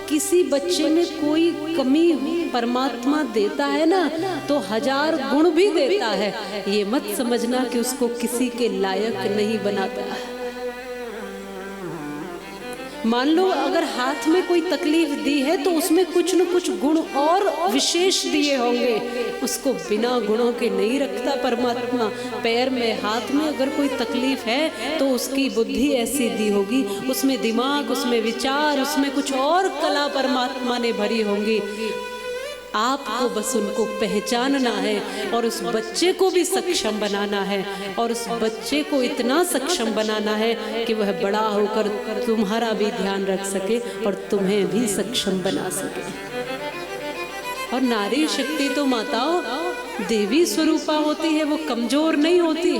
किसी बच्चे में कोई कमी परमात्मा देता है ना तो 1000 गुण भी देता है। ये मत समझना कि उसको किसी के लायक नहीं बनाता। मान लो अगर हाथ में कोई तकलीफ दी है तो उसमें कुछ न कुछ गुण और विशेष दिए होंगे, उसको बिना गुणों के नहीं रखता परमात्मा। पैर में, हाथ में अगर कोई तकलीफ है तो उसकी बुद्धि ऐसी दी होगी, उसमें दिमाग, उसमें विचार, उसमें कुछ और कला परमात्मा ने भरी होंगी। आपको बस उनको पहचानना है और उस बच्चे को भी सक्षम बनाना है, और उस बच्चे को इतना सक्षम बनाना है कि वह बड़ा होकर तुम्हारा भी ध्यान रख सके और तुम्हें भी सक्षम बना सके। और नारी शक्ति तो माताओं देवी स्वरूपा होती है, वो कमजोर नहीं होती।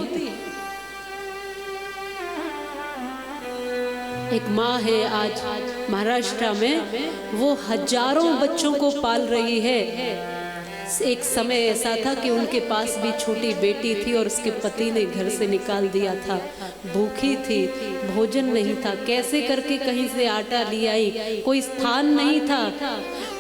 एक माँ है आज महाराष्ट्र में, वो हजारों बच्चों को पाल रही है। एक समय ऐसा था कि उनके पास भी छोटी बेटी थी और उसके पति ने घर से निकाल दिया था। भूखी थी, भोजन नहीं था, कैसे करके कहीं से आटा ले आई, कोई स्थान नहीं था।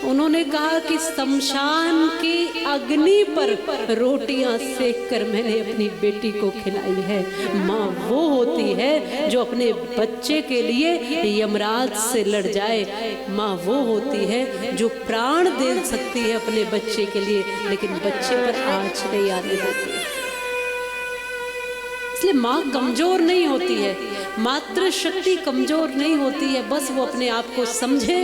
उन्होंने कहा कि शमशान की अग्नि पर रोटियां सेक कर मैंने अपनी बेटी को खिलाई है। माँ वो होती है जो अपने बच्चे के लिए यमराज से लड़ जाए। माँ वो होती है जो प्राण दे सकती है अपने बच्चे के लिए, लेकिन बच्चे पर आँच नहीं आने देती। इसलिए माँ कमजोर नहीं होती है, मातृ शक्ति कमजोर नहीं होती है। बस वो अपने आप को समझे,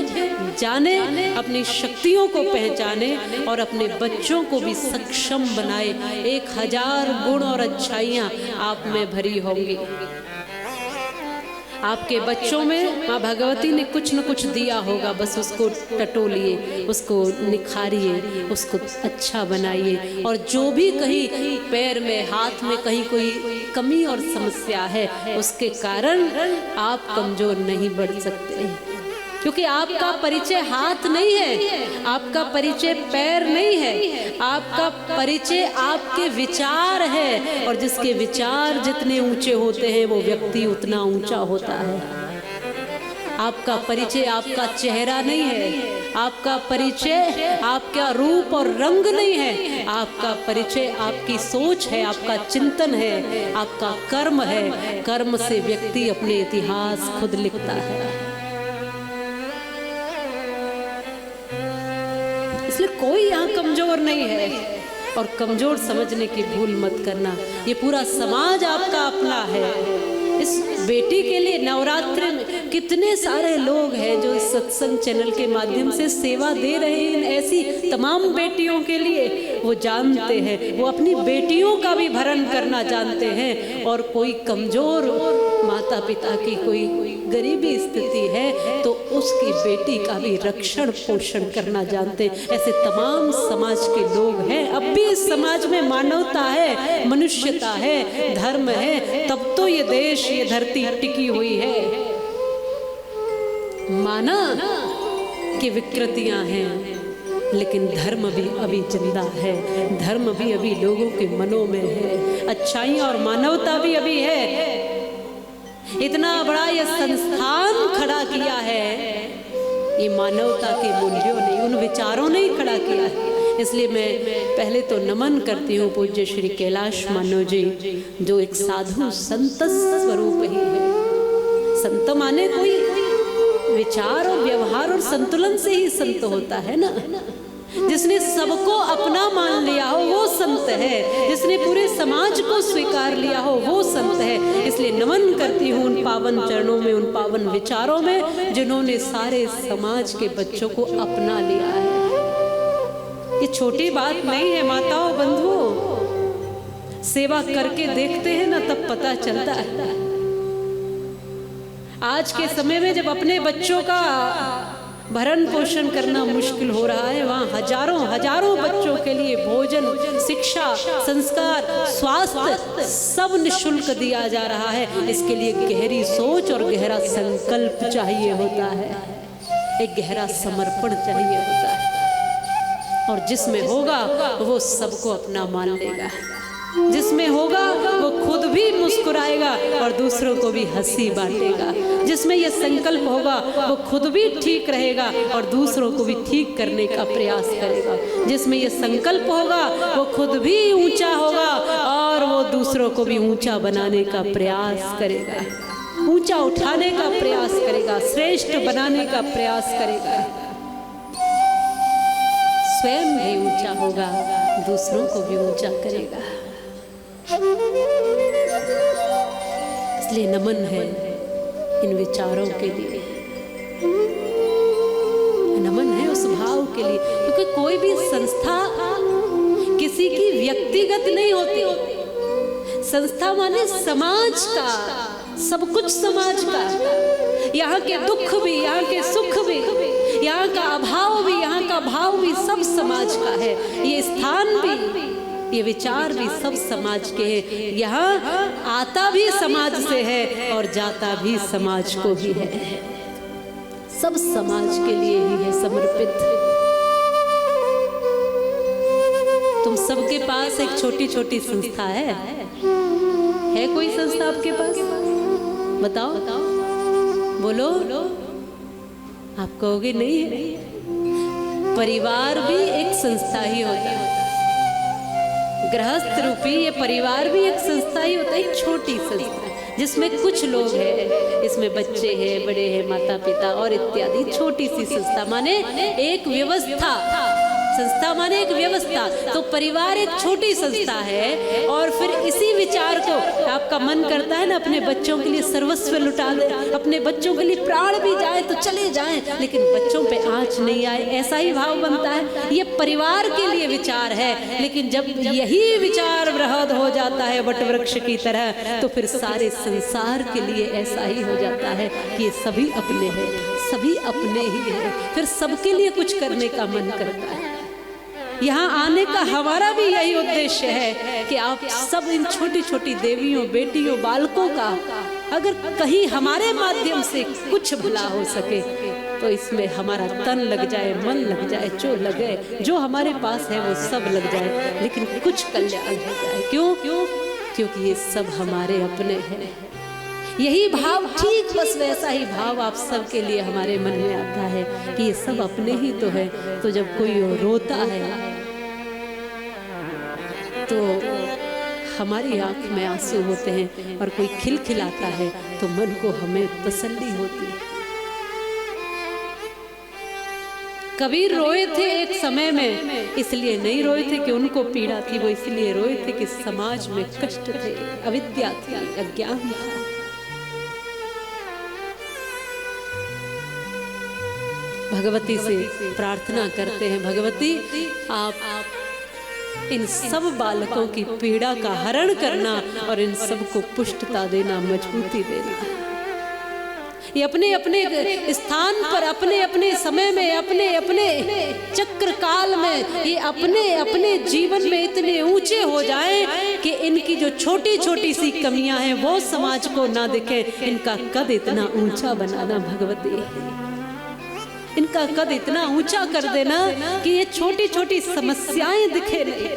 जाने, अपनी शक्तियों को पहचाने और अपने बच्चों को भी सक्षम बनाए। 1000 गुण और अच्छाइयाँ आप में भरी होंगी। आपके बच्चों में माँ भगवती ने कुछ न कुछ दिया होगा, बस उसको टटोलिए, उसको निखारिए, उसको अच्छा बनाइए। और जो भी कहीं पैर में, हाथ में कहीं कोई कमी और समस्या है, उसके कारण आप कमजोर नहीं बढ़ सकते, क्योंकि आपका परिचय हाथ नहीं है, आपका परिचय पैर नहीं है, आपका परिचय आपके विचार है। और जिसके विचार जितने ऊंचे होते हैं वो व्यक्ति उतना ऊंचा होता है। आपका परिचय आपका चेहरा नहीं है, आपका परिचय आपका रूप और रंग नहीं है, आपका परिचय आपकी सोच है, आपका चिंतन है, आपका कर्म है। कर्म से व्यक्ति अपने इतिहास खुद लिखता है। इसलिए कोई यहाँ कमजोर नहीं है, और कमजोर समझने की भूल मत करना। ये पूरा समाज आपका अपना है। इस बेटी के लिए नवरात्रि में कितने सारे लोग हैं जो इस सत्संग चैनल के माध्यम से सेवा दे रहे हैं। ऐसी तमाम बेटियों के लिए वो जानते हैं, वो अपनी बेटियों का भी भरण करना जानते हैं। और कोई कमजोर माता पिता की कोई गरीबी स्थिति है तो उसकी बेटी का भी रक्षण पोषण करना जानते हैं। ऐसे तमाम समाज के लोग हैं। अब भी इस समाज में मानवता है, मनुष्यता है, धर्म है, तब तो ये देश, ये धरती टिकी हुई है। माना कि विकृतियां हैं, लेकिन धर्म भी अभी जिंदा है, धर्म भी अभी लोगों के मनों में है, अच्छाइयाँ और मानवता भी अभी है। इतना बड़ा ये संस्थान खड़ा किया है, ये मानवता के मूल्यों ने, उन विचारों ने ही खड़ा किया है। इसलिए मैं पहले तो नमन करती हूँ पूज्य श्री कैलाश मानव जी, जो एक साधु संत स्वरूप ही है। संत माने कोई विचार और व्यवहार और संतुलन से ही संत होता है ना। जिसने सबको अपना मान लिया हो वो संत है, जिसने पूरे समाज को स्वीकार लिया हो वो संत है। इसलिए नमन करती हूँ उन पावन चरणों में, उन पावन विचारों में, जिन्होंने सारे समाज के बच्चों को अपना लिया है। ये छोटी बात नहीं है माताओं, बंधुओं। सेवा करके देखते हैं ना तब पता चलता है। आज के समय में जब अपने बच्चों का भरण पोषण करना मुश्किल हो रहा है, वहाँ हजारों बच्चों के लिए भोजन, शिक्षा, संस्कार, स्वास्थ्य सब निःशुल्क दिया जा रहा है। इसके लिए गहरी सोच और गहरा संकल्प चाहिए होता है, एक गहरा समर्पण चाहिए होता है। और जिसमें होगा वो सबको अपना मान लेगा। जिसमें होगा वो खुद भी मुस्कुराएगा और दूसरों को भी हंसी बांटेगा। जिसमें ये संकल्प होगा वो खुद भी ठीक रहेगा और दूसरों को भी ठीक करने का प्रयास करेगा। जिसमें ये संकल्प होगा वो खुद भी ऊंचा होगा और वो दूसरों को भी ऊंचा बनाने का प्रयास करेगा, ऊंचा उठाने का प्रयास करेगा, श्रेष्ठ बनाने का प्रयास करेगा। स्वयं भी ऊंचा होगा, दूसरों को भी ऊंचा करेगा। इसलिए नमन है इन विचारों के लिए, नमन है उस भाव के लिए, क्योंकि कोई भी संस्था किसी की व्यक्तिगत नहीं होती। संस्था माने समाज का, सब कुछ समाज का। यहाँ के दुख भी, यहाँ के सुख भी, यहाँ का अभाव भी, यहाँ का भाव भी सब समाज का है। ये स्थान भी, ये विचार भी सब समाज के हैं। यहाँ आता भी समाज से है और जाता भी समाज को ही है। सब समाज के लिए ही है समर्पित। तुम सबके पास एक छोटी छोटी संस्था है कोई संस्था आपके पास? बताओ बोलो। आप कहोगे नहीं है। परिवार भी एक संस्था ही होता है। गृहस्थ रूपी ये परिवार भी एक संस्था ही होता है, एक छोटी संस्था जिसमें कुछ लोग हैं, इसमें बच्चे हैं, बड़े हैं, माता पिता और इत्यादि। छोटी सी संस्था माने एक व्यवस्था, संस्था माने एक व्यवस्था। तो परिवार एक छोटी संस्था है। और फिर इसी विचार को आपका मन करता है ना अपने बच्चों के लिए सर्वस्व लुटा दे, अपने बच्चों के लिए प्राण भी जाए तो चले जाएं, लेकिन बच्चों पे आंच नहीं आए, ऐसा ही भाव बनता है। ये परिवार के लिए विचार है। लेकिन जब यही विचार बृहद हो जाता है वटवृक्ष की तरह, तो फिर सारे संसार के लिए ऐसा ही हो जाता है कि ये सभी अपने हैं, सभी अपने ही हैं। फिर सबके लिए कुछ करने का मन करता है। यहाँ आने का हमारा भी यही उद्देश्य है कि आप सब इन छोटी छोटी देवियों, बेटियों, बालकों का अगर कहीं हमारे माध्यम से कुछ भला हो सके तो इसमें हमारा तन लग जाए, मन लग जाए, जो लगे, जो हमारे पास है वो सब लग जाए, लेकिन कुछ कल्याण हो जाए। क्यों? क्योंकि ये सब हमारे अपने हैं। यही भाव, ठीक बस वैसा ही भाव आप सब के लिए हमारे मन में आता है कि ये सब अपने ही तो है। तो जब कोई रोता है तो हमारी आंख में आंसू होते हैं, और कोई खिलखिलाता है तो मन को हमें तसल्ली होती है। कबीर रोए थे एक समय में, इसलिए नहीं रोए थे कि उनको पीड़ा थी, वो इसलिए रोए थे कि समाज में कष्ट थे, अविद्या थी, अज्ञान था। भगवती से प्रार्थना करते हैं, भगवती आप इन सब बालकों की पीड़ा का हरण करना और इन सबको पुष्टता देना, मजबूती देना। ये अपने अपने स्थान पर, अपने अपने समय में, अपने अपने चक्र काल में, ये अपने अपने जीवन में इतने ऊंचे हो जाएं कि इनकी जो छोटी छोटी सी कमियां हैं वो समाज को ना दिखे। इनका कद इतना ऊंचा बनाना भगवती, इनका कद इतना ऊंचा कर देना कि ये छोटी छोटी समस्याएं दिखे नहीं।